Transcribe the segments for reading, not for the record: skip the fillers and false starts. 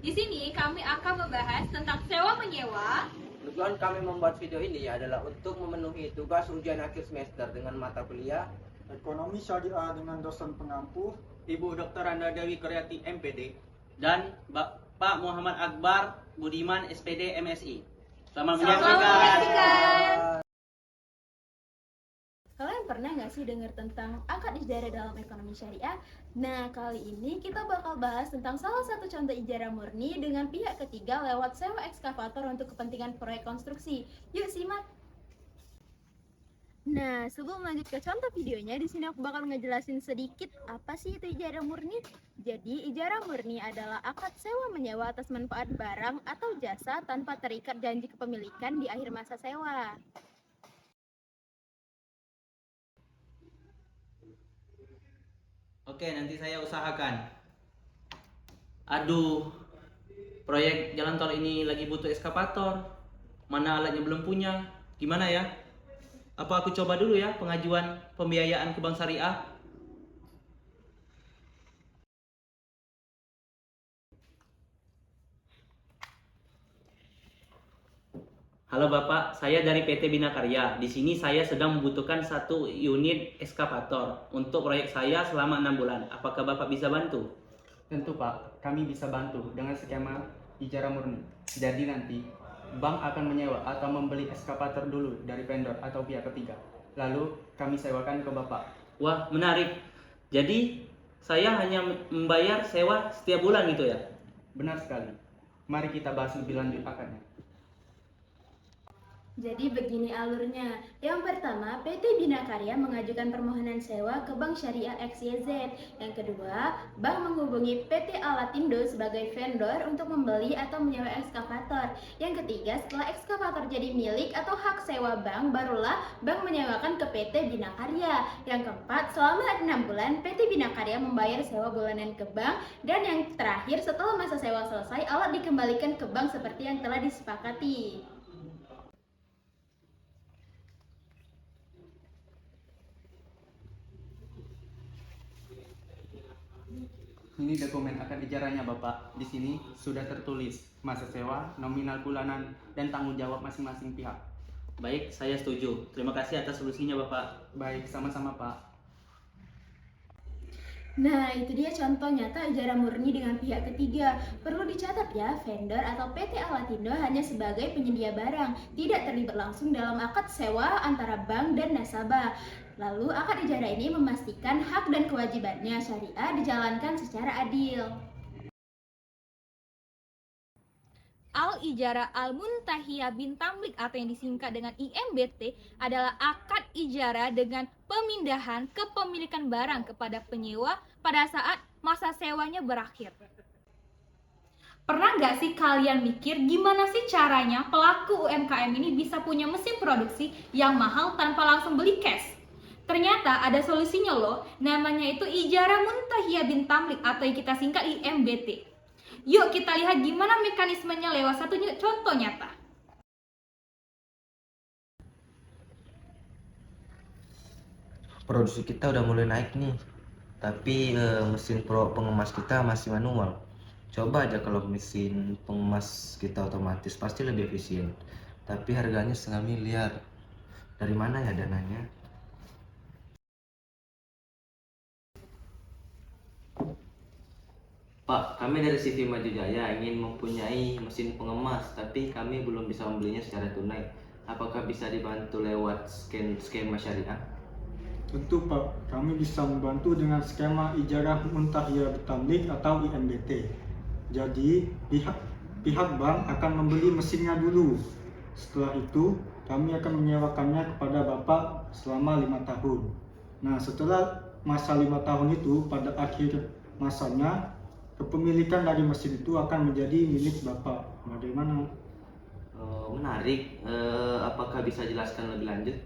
Di sini kami akan membahas tentang sewa menyewa. Tujuan kami membuat video ini adalah untuk memenuhi tugas ujian akhir semester dengan mata kuliah Ekonomi Syariah dengan dosen pengampu, Ibu Dr. Anda Dewi Koryati MPD, dan Bapak Muhammad Akbar Budiman SPD MSI. Selamat menyaksikan. Kalian pernah nggak sih dengar tentang akad ijarah dalam ekonomi syariah? Nah, kali ini kita bakal bahas tentang salah satu contoh ijarah murni dengan pihak ketiga lewat sewa ekskavator untuk kepentingan proyek konstruksi. Yuk simak! Nah, sebelum lanjut ke contoh videonya, di sini aku bakal ngejelasin sedikit apa sih itu ijarah murni. Jadi, ijarah murni adalah akad sewa menyewa atas manfaat barang atau jasa tanpa terikat janji kepemilikan di akhir masa sewa. Oke, nanti saya usahakan. Aduh, proyek jalan tol ini lagi butuh eskavator. Mana alatnya belum punya? Gimana ya? Apa aku coba dulu ya pengajuan pembiayaan ke Bank Syariah? Halo Bapak, saya dari PT Bina Karya. Di sini saya sedang membutuhkan satu unit eskavator untuk proyek saya selama 6 bulan. Apakah Bapak bisa bantu? Tentu Pak, kami bisa bantu dengan skema ijarah murni. Jadi nanti bank akan menyewa atau membeli eskavator dulu dari vendor atau pihak ketiga. Lalu kami sewakan ke Bapak. Wah, menarik. Jadi saya hanya membayar sewa setiap bulan gitu ya? Benar sekali. Mari kita bahas lebih lanjut akadnya. Jadi begini alurnya. Yang pertama, PT Bina Karya mengajukan permohonan sewa ke Bank Syariah XYZ. Yang kedua, bank menghubungi PT Alatindo sebagai vendor untuk membeli atau menyewa ekskavator. Yang ketiga, setelah ekskavator jadi milik atau hak sewa bank, barulah bank menyewakan ke PT Bina Karya. Yang keempat, selama 6 bulan, PT Bina Karya membayar sewa bulanan ke bank. Dan yang terakhir, setelah masa sewa selesai, alat dikembalikan ke bank seperti yang telah disepakati. Ini dokumen akad ijarahnya Bapak. Di sini sudah tertulis masa sewa, nominal bulanan, dan tanggung jawab masing-masing pihak. Baik, saya setuju. Terima kasih atas solusinya Bapak. Baik, sama-sama Pak. Nah, itu dia contoh nyata ijarah murni dengan pihak ketiga. Perlu dicatat ya, vendor atau PT Alatindo hanya sebagai penyedia barang, tidak terlibat langsung dalam akad sewa antara bank dan nasabah. Lalu, akad ijarah ini memastikan hak dan kewajibannya syariah dijalankan secara adil. Al-Ijarah Al-Muntahiyah bin Tamlik atau yang disingkat dengan IMBT adalah akad ijarah dengan pemindahan kepemilikan barang kepada penyewa pada saat masa sewanya berakhir. Pernah nggak sih kalian mikir gimana sih caranya pelaku UMKM ini bisa punya mesin produksi yang mahal tanpa langsung beli cash? Ternyata ada solusinya loh, namanya itu Ijarah Muntahiyah bin Tamlik atau yang kita singkat IMBT. Yuk kita lihat gimana mekanismenya lewat satu contoh nyata. produksi kita udah mulai naik nih, tapi mesin pengemas kita masih manual. Coba aja kalau mesin pengemas kita otomatis pasti lebih efisien, tapi harganya 1,5 miliar. Dari mana ya dananya? Pak, kami dari CV Maju Jaya ingin mempunyai mesin pengemas, tapi kami belum bisa membelinya secara tunai. Apakah bisa dibantu lewat skema syariah? tentu Pak, kami bisa membantu dengan skema ijarah muntahiyah tamlik atau IMBT. Jadi, pihak bank akan membeli mesinnya dulu. Setelah itu, kami akan menyewakannya kepada Bapak selama 5 tahun. Nah, setelah masa 5 tahun itu, pada akhir masanya, kepemilikan dari mesin itu akan menjadi milik Bapak. Bagaimana? Menarik. Apakah bisa jelaskan lebih lanjut?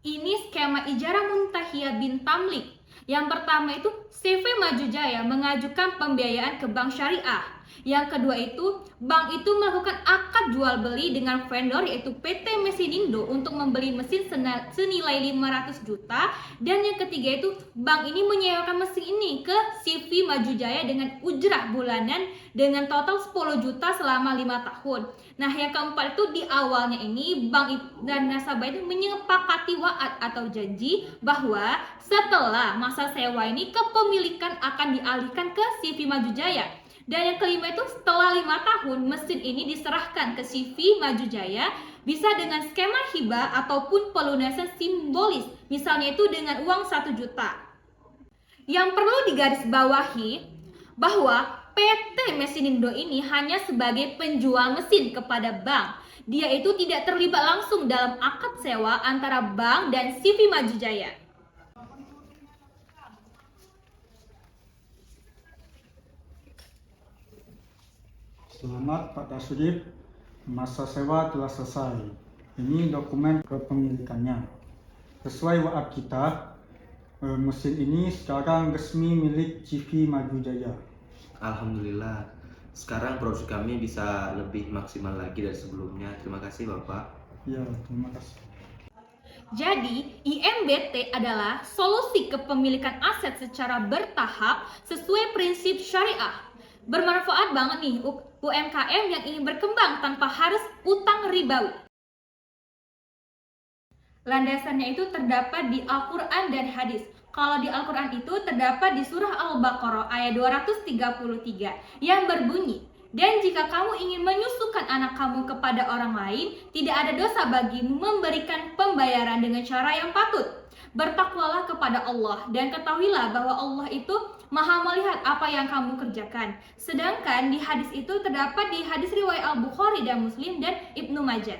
Ini skema Ijarah Muntahiyah bin Tamlik. Yang pertama itu CV Maju Jaya mengajukan pembiayaan ke Bank Syariah. Yang kedua itu, bank itu melakukan akad jual beli dengan vendor yaitu PT Mesindo untuk membeli mesin senilai 500 juta. Dan yang ketiga itu, bank ini menyewakan mesin ini ke CV Maju Jaya dengan ujrah bulanan dengan total 10 juta selama 5 tahun. Nah, yang keempat itu, di awalnya ini bank dan nasabah itu menyepakati wa'ad atau janji bahwa setelah masa sewa ini kepemilikan akan dialihkan ke CV Maju Jaya. Dan yang kelima itu, setelah 5 tahun mesin ini diserahkan ke CV Maju Jaya, bisa dengan skema hibah ataupun pelunasan simbolis, misalnya itu dengan uang 1 juta. Yang perlu digarisbawahi bahwa PT Mesindo ini hanya sebagai penjual mesin kepada bank. Dia itu tidak terlibat langsung dalam akad sewa antara bank dan CV Maju Jaya. Selamat Pak Tasrif, masa sewa telah selesai. Ini dokumen kepemilikannya. Sesuai wa'ad kita, mesin ini sekarang resmi milik CV Maju Jaya. Alhamdulillah, sekarang produksi kami bisa lebih maksimal lagi dari sebelumnya. Terima kasih Bapak. Ya, terima kasih. Jadi, IMBT adalah solusi kepemilikan aset secara bertahap sesuai prinsip syariah. Bermanfaat banget nih UMKM yang ingin berkembang tanpa harus utang ribawi. Landasannya itu terdapat di Al-Quran dan hadis. Kalau di Al-Quran itu terdapat di surah Al-Baqarah ayat 233 yang berbunyi, "Dan jika kamu ingin menyusukan anak kamu kepada orang lain, tidak ada dosa bagimu memberikan pembayaran dengan cara yang patut. Bertakwalah kepada Allah dan ketahuilah bahwa Allah itu Maha melihat apa yang kamu kerjakan." Sedangkan di hadis itu terdapat di hadis riwayat Al-Bukhari dan Muslim dan Ibnu Majah.